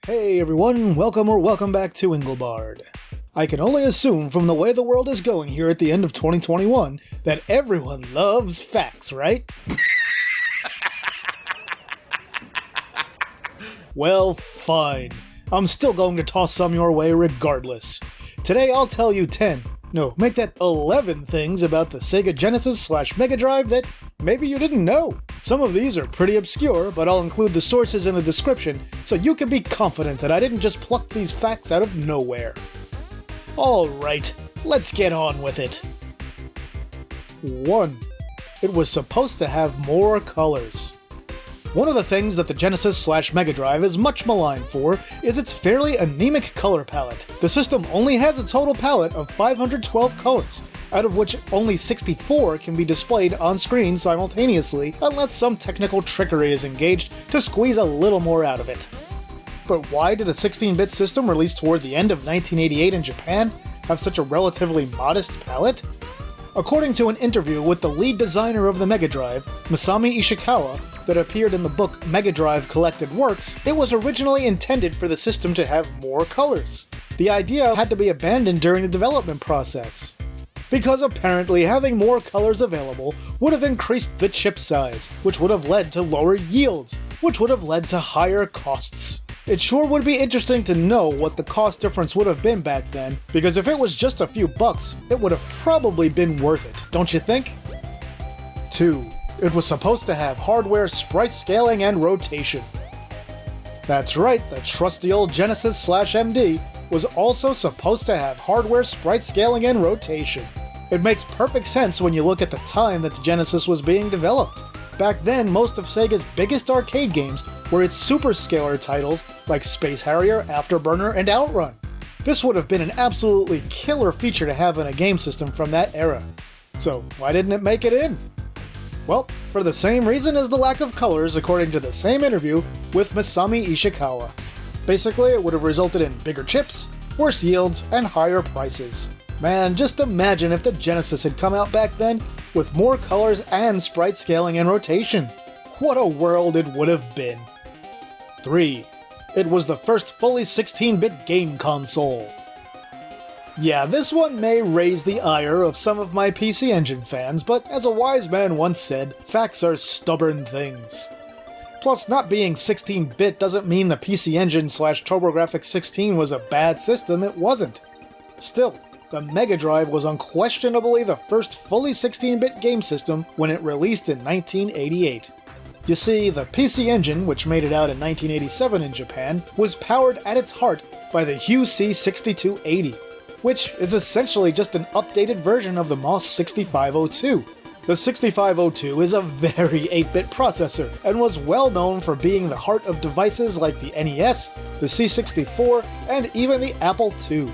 Hey everyone, welcome back to Engelbard. I can only assume from the way the world is going here at the end of 2021 that everyone loves facts, right? Well, fine. I'm still going to toss some your way regardless. Today I'll tell you 11 things about the Sega Genesis / megadrive that maybe you didn't know. Some of these are pretty obscure, but I'll include the sources in the description so you can be confident that I didn't just pluck these facts out of nowhere. Alright, let's get on with it. 1. It was supposed to have more colors. One of the things that the Genesis / megadrive is much maligned for is its fairly anemic color palette. The system only has a total palette of 512 colors, out of which only 64 can be displayed on screen simultaneously unless some technical trickery is engaged to squeeze a little more out of it. But why did a 16-bit system released toward the end of 1988 in Japan have such a relatively modest palette? According to an interview with the lead designer of the Mega Drive, Masami Ishikawa, that appeared in the book Mega Drive Collected Works, it was originally intended for the system to have more colors. The idea had to be abandoned during the development process, because apparently having more colors available would have increased the chip size, which would have led to lower yields, which would have led to higher costs. It sure would be interesting to know what the cost difference would have been back then, because if it was just a few bucks, it would have probably been worth it, don't you think? 2. It was supposed to have hardware sprite scaling and rotation. That's right, the trusty old Genesis / MD was also supposed to have hardware sprite scaling and rotation. It makes perfect sense when you look at the time that the Genesis was being developed. Back then, most of Sega's biggest arcade games were its superscaler titles like Space Harrier, Afterburner, and Outrun. This would have been an absolutely killer feature to have in a game system from that era. So why didn't it make it in? Well, for the same reason as the lack of colors, according to the same interview with Masami Ishikawa. Basically, it would have resulted in bigger chips, worse yields, and higher prices. Man, just imagine if the Genesis had come out back then with more colors and sprite scaling and rotation. What a world it would have been. 3. It was the first fully 16-bit game console. Yeah, this one may raise the ire of some of my PC Engine fans, but as a wise man once said, facts are stubborn things. Plus, not being 16-bit doesn't mean the PC Engine / TurboGrafx-16 was a bad system, it wasn't. Still, the Mega Drive was unquestionably the first fully 16-bit game system when it released in 1988. You see, the PC Engine, which made it out in 1987 in Japan, was powered at its heart by the Hue C6280. Which is essentially just an updated version of the MOS 6502. The 6502 is a very 8-bit processor, and was well known for being the heart of devices like the NES, the C64, and even the Apple II.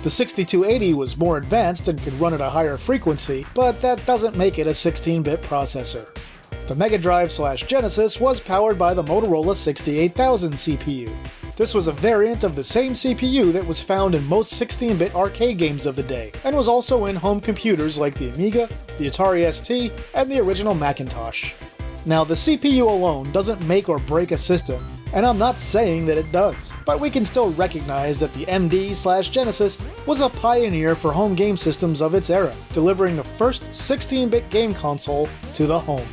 The 6280 was more advanced and could run at a higher frequency, but that doesn't make it a 16-bit processor. The Mega Drive / Genesis was powered by the Motorola 68000 CPU. This was a variant of the same CPU that was found in most 16-bit arcade games of the day, and was also in home computers like the Amiga, the Atari ST, and the original Macintosh. Now, the CPU alone doesn't make or break a system, and I'm not saying that it does, but we can still recognize that the MD / Genesis was a pioneer for home game systems of its era, delivering the first 16-bit game console to the home.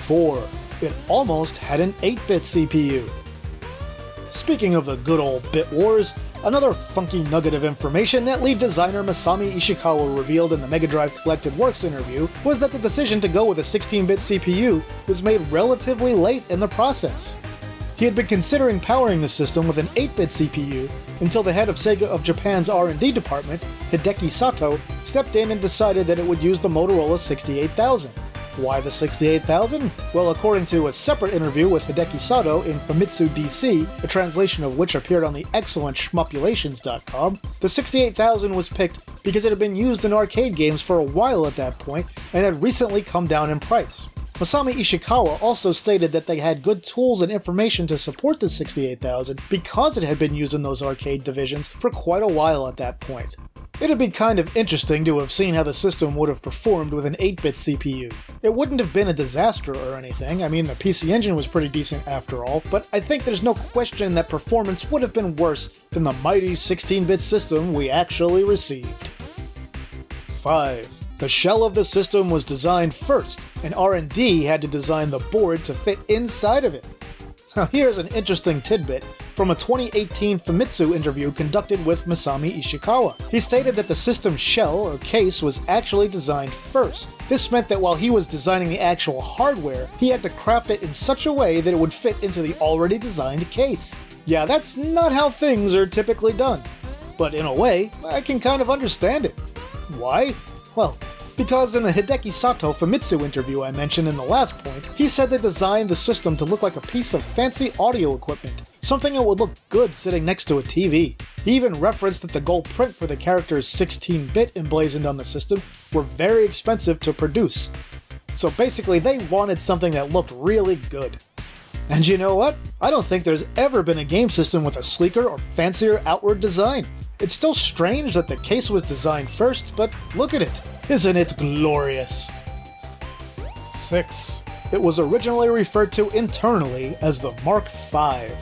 4. It almost had an 8-bit CPU. Speaking of the good old bit wars, another funky nugget of information that lead designer Masami Ishikawa revealed in the Mega Drive Collected Works interview was that the decision to go with a 16-bit CPU was made relatively late in the process. He had been considering powering the system with an 8-bit CPU until the head of Sega of Japan's R&D department, Hideki Sato, stepped in and decided that it would use the Motorola 68000. Why the 68000? Well, according to a separate interview with Hideki Sato in Famitsu DC, a translation of which appeared on the excellent shmupulations.com, the 68000 was picked because it had been used in arcade games for a while at that point and had recently come down in price. Masami Ishikawa also stated that they had good tools and information to support the 68000 because it had been used in those arcade divisions for quite a while at that point. It'd be kind of interesting to have seen how the system would have performed with an 8-bit CPU. It wouldn't have been a disaster or anything. I mean, the PC Engine was pretty decent after all, but I think there's no question that performance would have been worse than the mighty 16-bit system we actually received. 5. The shell of the system was designed first, and R&D had to design the board to fit inside of it. Now here's an interesting tidbit from a 2018 Famitsu interview conducted with Masami Ishikawa. He stated that the system shell, or case, was actually designed first. This meant that while he was designing the actual hardware, he had to craft it in such a way that it would fit into the already designed case. Yeah, that's not how things are typically done. But in a way, I can kind of understand it. Why? Well, because in the Hideki Sato Famitsu interview I mentioned in the last point, he said they designed the system to look like a piece of fancy audio equipment, something that would look good sitting next to a TV. He even referenced that the gold print for the characters 16-bit emblazoned on the system were very expensive to produce. So basically they wanted something that looked really good. And you know what? I don't think there's ever been a game system with a sleeker or fancier outward design. It's still strange that the case was designed first, but look at it. Isn't it glorious? 6. It was originally referred to internally as the Mark V.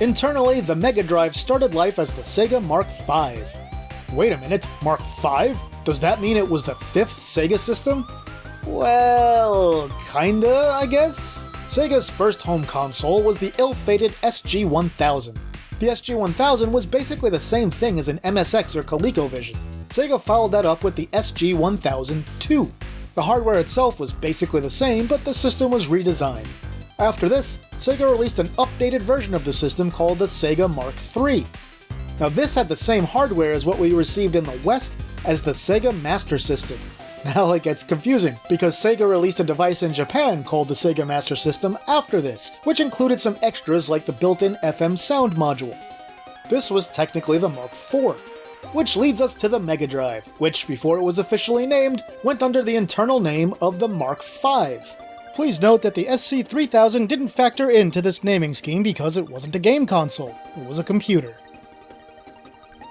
Internally, the Mega Drive started life as the Sega Mark V. Wait a minute, Mark V? Does that mean it was the 5th Sega system? Well, kinda, I guess? Sega's first home console was the ill-fated SG-1000. The SG-1000 was basically the same thing as an MSX or ColecoVision. Sega followed that up with the SG-1000-2. The hardware itself was basically the same, but the system was redesigned. After this, Sega released an updated version of the system called the Sega Mark III. Now this had the same hardware as what we received in the West as the Sega Master System. Now it gets confusing, because Sega released a device in Japan called the Sega Master System after this, which included some extras like the built-in FM sound module. This was technically the Mark IV. Which leads us to the Mega Drive, which, before it was officially named, went under the internal name of the Mark V. Please note that the SC3000 didn't factor into this naming scheme because it wasn't a game console, it was a computer.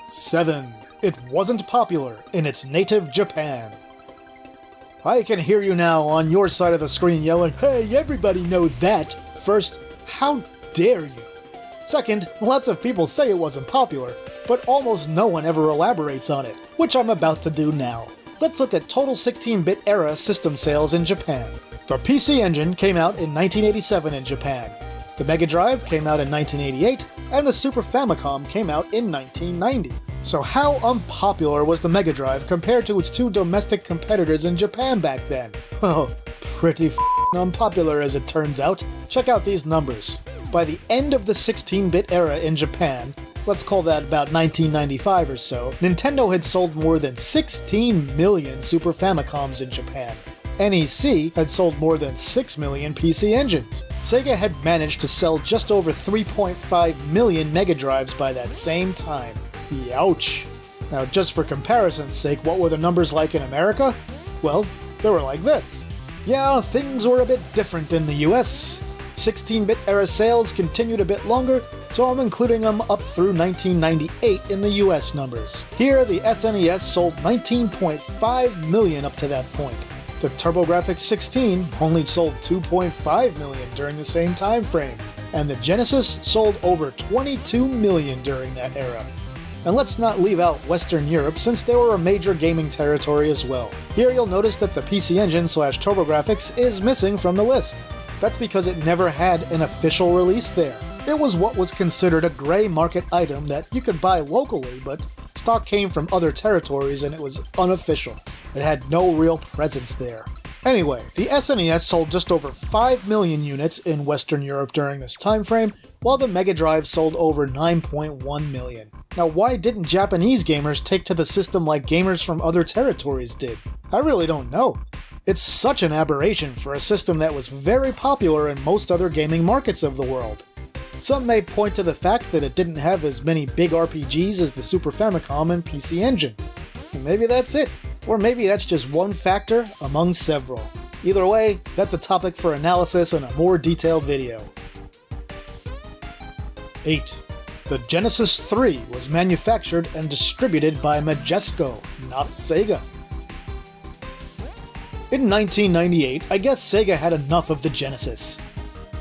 7. It wasn't popular in its native Japan. I can hear you now on your side of the screen yelling, "Hey, everybody knows that!" First, how dare you? Second, lots of people say it wasn't popular, but almost no one ever elaborates on it, which I'm about to do now. Let's look at total 16-bit era system sales in Japan. The PC Engine came out in 1987 in Japan. The Mega Drive came out in 1988, and the Super Famicom came out in 1990. So how unpopular was the Mega Drive compared to its two domestic competitors in Japan back then? Oh, pretty unpopular as it turns out. Check out these numbers. By the end of the 16-bit era in Japan, let's call that about 1995 or so, Nintendo had sold more than 16 million Super Famicoms in Japan. NEC had sold more than 6 million PC Engines. Sega had managed to sell just over 3.5 million Mega Drives by that same time. Youch. Now, just for comparison's sake, what were the numbers like in America? Well, they were like this. Yeah, things were a bit different in the US. 16-bit era sales continued a bit longer, so I'm including them up through 1998 in the US numbers. Here, the SNES sold 19.5 million up to that point. The TurboGrafx 16 only sold 2.5 million during the same time frame, and the Genesis sold over 22 million during that era. And let's not leave out Western Europe, since they were a major gaming territory as well. Here you'll notice that the PC Engine / TurboGrafx is missing from the list. That's because it never had an official release there. It was what was considered a gray market item that you could buy locally, but stock came from other territories and it was unofficial. It had no real presence there. Anyway, the SNES sold just over 5 million units in Western Europe during this time frame, while the Mega Drive sold over 9.1 million. Now, why didn't Japanese gamers take to the system like gamers from other territories did? I really don't know. It's such an aberration for a system that was very popular in most other gaming markets of the world. Some may point to the fact that it didn't have as many big RPGs as the Super Famicom and PC Engine. And maybe that's it. Or maybe that's just one factor among several. Either way, that's a topic for analysis in a more detailed video. 8. The Genesis 3 was manufactured and distributed by Majesco, not Sega. In 1998, I guess Sega had enough of the Genesis.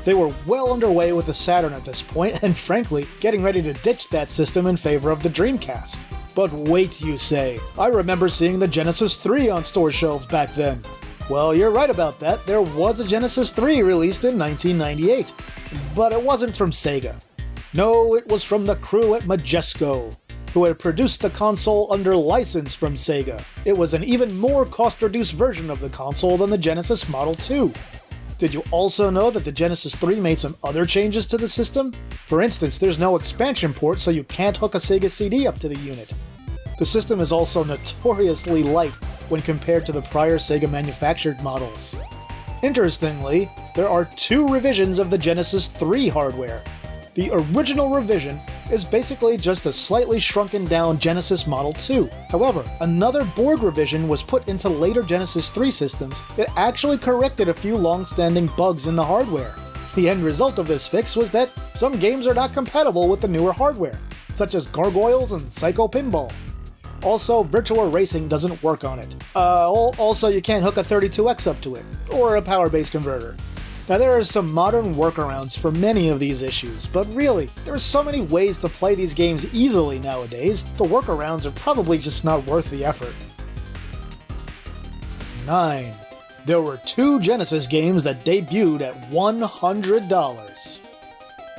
They were well underway with the Saturn at this point, and frankly, getting ready to ditch that system in favor of the Dreamcast. But wait, you say, I remember seeing the Genesis 3 on store shelves back then. Well, you're right about that, there was a Genesis 3 released in 1998, but it wasn't from Sega. No, it was from the crew at Majesco, who had produced the console under license from Sega. It was an even more cost-reduced version of the console than the Genesis Model 2. Did you also know that the Genesis 3 made some other changes to the system? For instance, there's no expansion port, so you can't hook a Sega CD up to the unit. The system is also notoriously light when compared to the prior Sega manufactured models. Interestingly, there are 2 revisions of the Genesis 3 hardware. The original revision is basically just a slightly shrunken down Genesis Model 2. However, another board revision was put into later Genesis 3 systems that actually corrected a few long-standing bugs in the hardware. The end result of this fix was that some games are not compatible with the newer hardware, such as Gargoyles and Psycho Pinball. Also, Virtua Racing doesn't work on it. Also, you can't hook a 32X up to it, or a power base converter. Now, there are some modern workarounds for many of these issues, but really, there are so many ways to play these games easily nowadays, the workarounds are probably just not worth the effort. 9. There were 2 Genesis games that debuted at $100.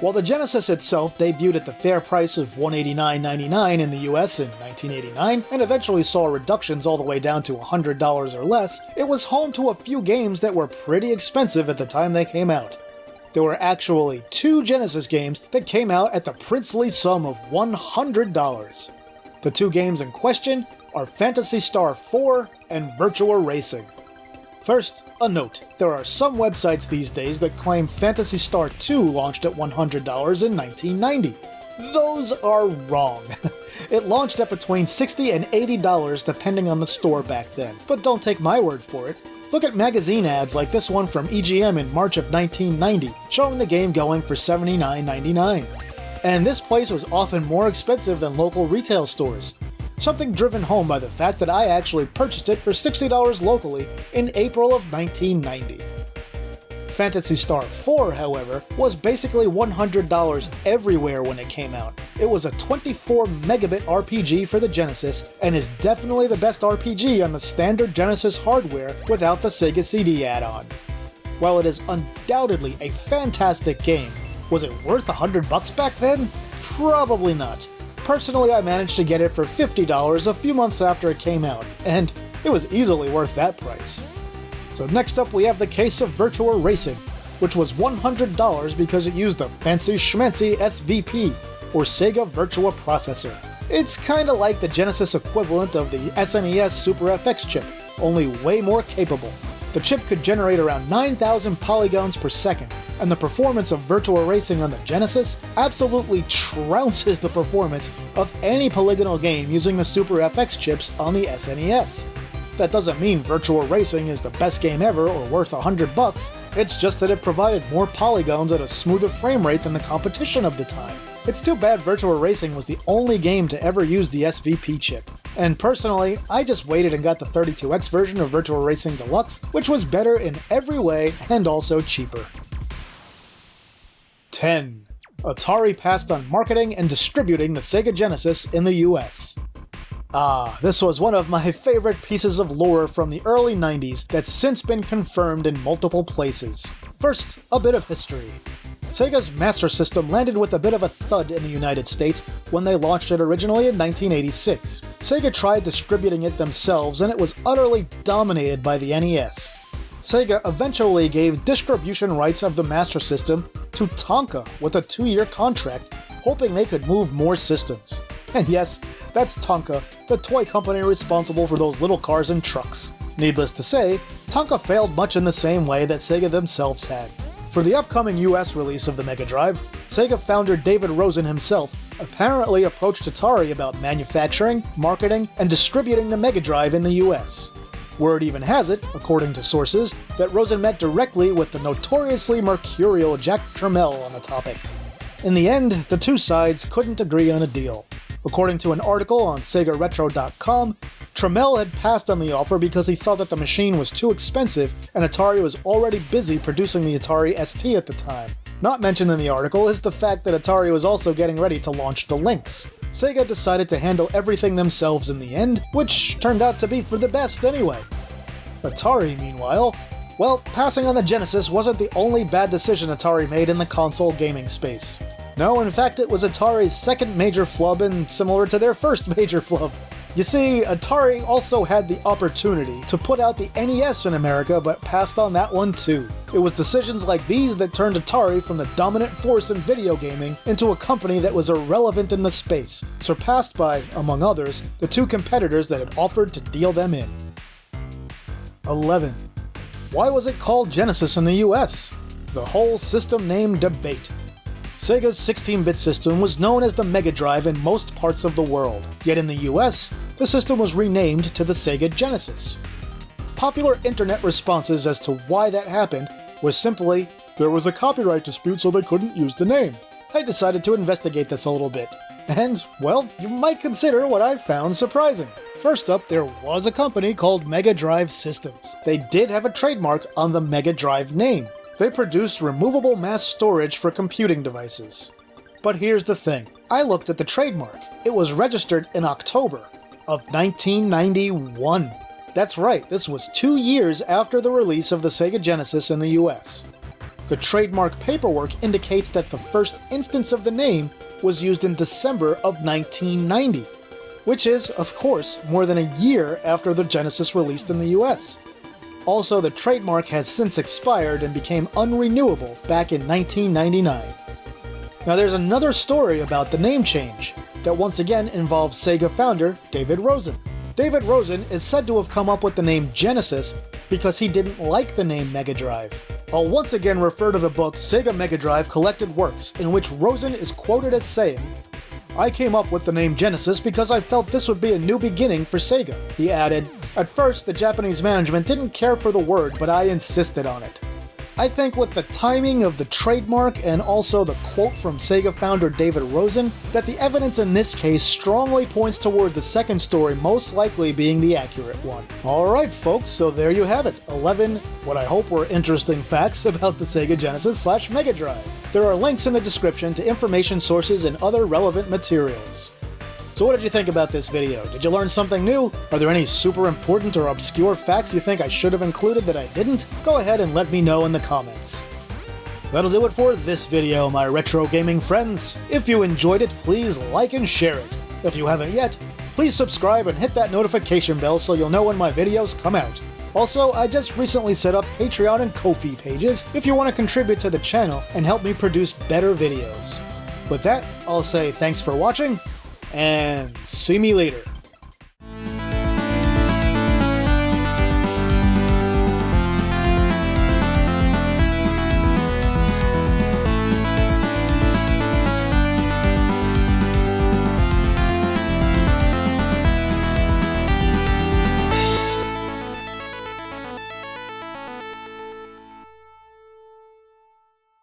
While the Genesis itself debuted at the fair price of $189.99 in the US in 1989, and eventually saw reductions all the way down to $100 or less, it was home to a few games that were pretty expensive at the time they came out. There were actually 2 Genesis games that came out at the princely sum of $100. The 2 games in question are Phantasy Star 4 and Virtua Racing. First, a note. There are some websites these days that claim Phantasy Star 2 launched at $100 in 1990. Those are wrong. It launched at between $60 and $80 depending on the store back then. But don't take my word for it. Look at magazine ads like this one from EGM in March of 1990, showing the game going for $79.99. And this place was often more expensive than local retail stores. Something driven home by the fact that I actually purchased it for $60 locally in April of 1990. Phantasy Star 4, however, was basically $100 everywhere when it came out. It was a 24 megabit RPG for the Genesis, and is definitely the best RPG on the standard Genesis hardware without the Sega CD add-on. While it is undoubtedly a fantastic game, was it worth $100 back then? Probably not. Personally, I managed to get it for $50 a few months after it came out, and it was easily worth that price. So next up we have the case of Virtua Racing, which was $100 because it used the fancy schmancy SVP, or Sega Virtua Processor. It's kinda like the Genesis equivalent of the SNES Super FX chip, only way more capable. The chip could generate around 9,000 polygons per second, and the performance of Virtua Racing on the Genesis absolutely trounces the performance of any polygonal game using the Super FX chips on the SNES. That doesn't mean Virtua Racing is the best game ever or worth $100, it's just that it provided more polygons at a smoother frame rate than the competition of the time. It's too bad Virtua Racing was the only game to ever use the SVP chip. And personally, I just waited and got the 32X version of Virtua Racing Deluxe, which was better in every way and also cheaper. 10. Atari passed on marketing and distributing the Sega Genesis in the US. This was one of my favorite pieces of lore from the early 90s that's since been confirmed in multiple places. First, a bit of history. Sega's Master System landed with a bit of a thud in the United States when they launched it originally in 1986. Sega tried distributing it themselves and it was utterly dominated by the NES. Sega eventually gave distribution rights of the Master System to Tonka with a 2-year contract, hoping they could move more systems. And yes, that's Tonka, the toy company responsible for those little cars and trucks. Needless to say, Tonka failed much in the same way that Sega themselves had. For the upcoming US release of the Mega Drive, Sega founder David Rosen himself apparently approached Atari about manufacturing, marketing, and distributing the Mega Drive in the US. Word even has it, according to sources, that Rosen met directly with the notoriously mercurial Jack Tramiel on the topic. In the end, the two sides couldn't agree on a deal. According to an article on SegaRetro.com, Trammell had passed on the offer because he thought that the machine was too expensive and Atari was already busy producing the Atari ST at the time. Not mentioned in the article is the fact that Atari was also getting ready to launch the Lynx. Sega decided to handle everything themselves in the end, which turned out to be for the best anyway. Atari, meanwhile, well, passing on the Genesis wasn't the only bad decision Atari made in the console gaming space. No, in fact, it was Atari's second major flub and similar to their first major flub. You see, Atari also had the opportunity to put out the NES in America, but passed on that one too. It was decisions like these that turned Atari from the dominant force in video gaming into a company that was irrelevant in the space, surpassed by, among others, the two competitors that had offered to deal them in. 11. Why was it called Genesis in the US? The whole system name debate. Sega's 16-bit system was known as the megadrive in most parts of the world, yet in the US, the system was renamed to the Sega Genesis. Popular internet responses as to why that happened was simply, there was a copyright dispute so they couldn't use the name. I decided to investigate this a little bit, and, well, you might consider what I found surprising. First up, there was a company called Megadrive Systems. They did have a trademark on the Megadrive name. They produced removable mass storage for computing devices. But here's the thing. I looked at the trademark. It was registered in October of 1991. That's right, this was 2 years after the release of the Sega Genesis in the US. The trademark paperwork indicates that the first instance of the name was used in December of 1990, which is, of course, more than a year after the Genesis released in the US. Also, the trademark has since expired and became unrenewable back in 1999. Now there's another story about the name change that once again involves Sega founder David Rosen. David Rosen is said to have come up with the name Genesis because he didn't like the name Megadrive. I'll once again refer to the book Sega Megadrive Collected Works, in which Rosen is quoted as saying, "I came up with the name Genesis because I felt this would be a new beginning for Sega." He added, "At first, the Japanese management didn't care for the word, but I insisted on it." I think with the timing of the trademark and also the quote from Sega founder David Rosen, that the evidence in this case strongly points toward the second story most likely being the accurate one. Alright folks, so there you have it. 11, what I hope were interesting facts about the Sega Genesis / Mega Drive. There are links in the description to information sources and other relevant materials. So what did you think about this video? Did you learn something new? Are there any super important or obscure facts you think I should have included that I didn't? Go ahead and let me know in the comments. That'll do it for this video, my retro gaming friends. If you enjoyed it, please like and share it. If you haven't yet, please subscribe and hit that notification bell so you'll know when my videos come out. Also, I just recently set up Patreon and Ko-fi pages if you want to contribute to the channel and help me produce better videos. With that, I'll say thanks for watching, and see me later.